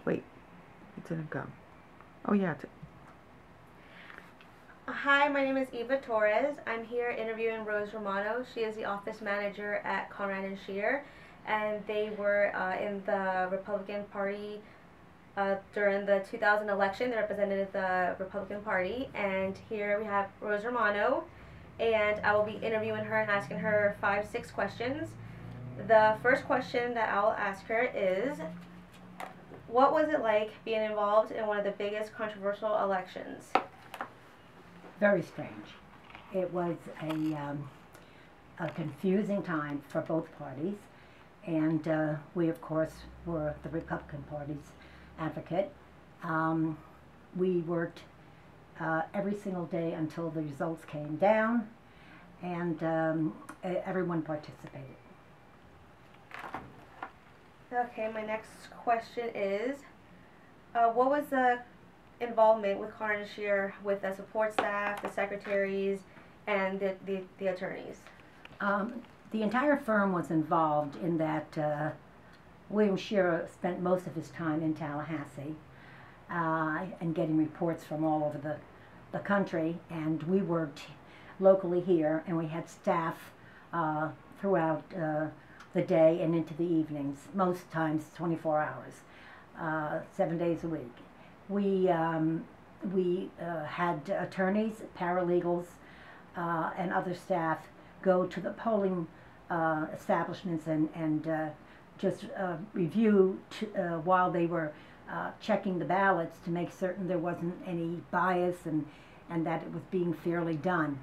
Wait, it didn't go. Oh yeah. Hi, my name is Eva Torres. I'm here interviewing Rose Romano. She is the office manager at Conrad and Shear, and they were in the Republican Party during the 2000 election. They represented the Republican Party, and here we have Rose Romano, and I will be interviewing her and asking her 5, 6 questions. The first question that I'll ask her is, what was it like being involved in one of the biggest controversial elections? Very strange. It was a confusing time for both parties, and we, of course, were the Republican Party's advocate. We worked every single day until the results came down, and everyone participated. Okay, my next question is, what was the involvement with Conrad and Shear with the support staff, the secretaries, and the attorneys? The entire firm was involved in that. William Shearer spent most of his time in Tallahassee and getting reports from all over the country, and we worked locally here, and we had staff throughout the day and into the evenings, most times 24 hours, 7 days a week. We had attorneys, paralegals, and other staff go to the polling establishments and just review while they were checking the ballots to make certain there wasn't any bias and that it was being fairly done.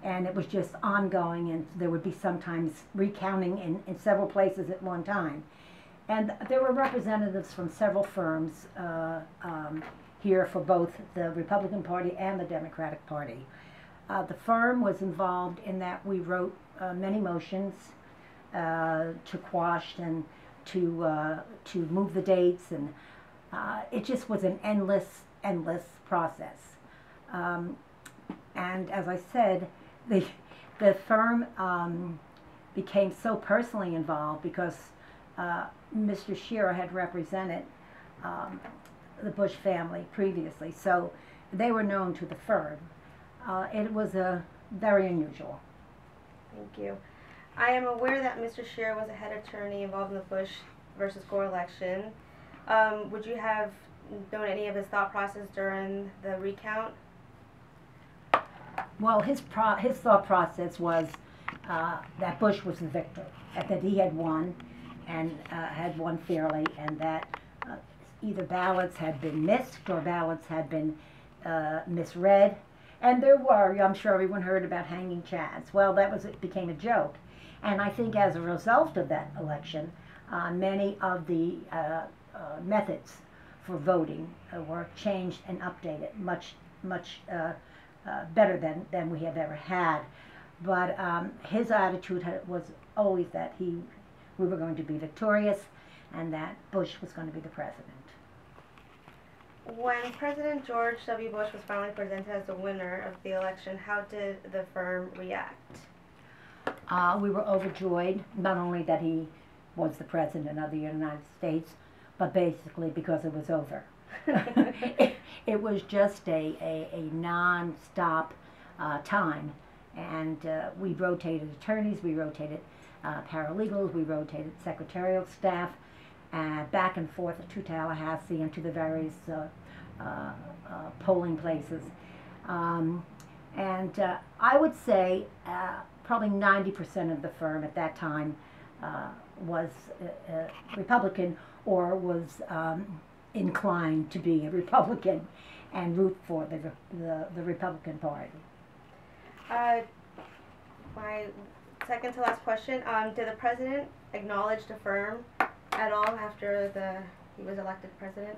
And it was just ongoing, and there would be sometimes recounting in several places at one time. And there were representatives from several firms here for both the Republican Party and the Democratic Party. The firm was involved in that we wrote many motions to quash and to move the dates, and it just was an endless process. And as I said, the firm became so personally involved because Mr. Shearer had represented the Bush family previously, so they were known to the firm. It was very unusual. Thank you. I am aware that Mr. Shearer was a head attorney involved in the Bush versus Gore election. Would you have known any of his thought process during the recount? Well, his thought process was that Bush was the victor, that he had won, and had won fairly, and that either ballots had been missed or ballots had been misread. And there were, I'm sure everyone heard about hanging chads. Well, it became a joke. And I think as a result of that election, many of the methods for voting were changed and updated, much better than we have ever had. But his attitude was always that we were going to be victorious and that Bush was going to be the president. When President George W. Bush was finally presented as the winner of the election, how did the firm react? We were overjoyed, not only that he was the president of the United States, but basically because it was over. It was just a non-stop time, and we rotated attorneys, we rotated paralegals, we rotated secretarial staff, back and forth to Tallahassee and to the various polling places. And I would say probably 90% of the firm at that time was Republican or was inclined to be a Republican and root for the Republican Party. My second to last question, did the president acknowledge the firm at all after he was elected president?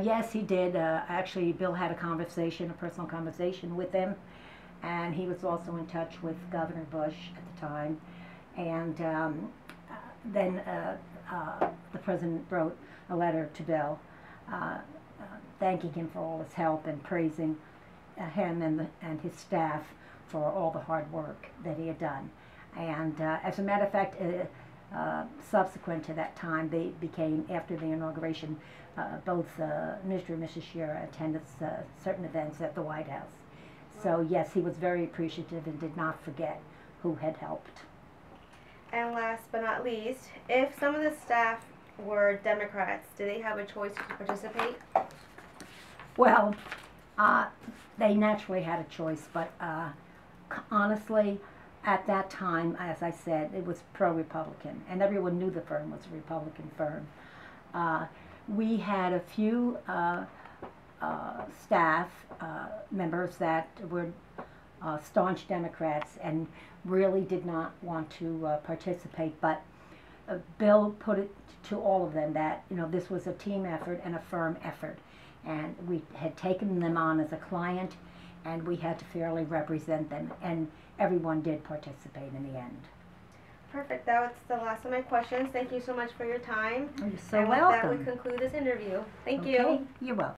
Yes, he did. Actually, Bill had a personal conversation with him, and he was also in touch with Governor Bush at the time. And then the president wrote a letter to Bill thanking him for all his help and praising him and his staff for all the hard work that he had done. And as a matter of fact, Subsequent to that time, they became, after the inauguration, both Mr. and Mrs. Shearer attended certain events at the White House. So yes, he was very appreciative and did not forget who had helped. And last but not least, if some of the staff were Democrats, do they have a choice to participate? Well, they naturally had a choice, but honestly, at that time, as I said, it was pro-Republican, and everyone knew the firm was a Republican firm. We had a few staff members that were staunch Democrats and really did not want to participate, but Bill put it to all of them that this was a team effort and a firm effort, and we had taken them on as a client, and we had to fairly represent them, and everyone did participate in the end. Perfect. That was the last of my questions. Thank you so much for your time. You're so and welcome. And with that, we conclude this interview. Thank Okay, you. You're welcome.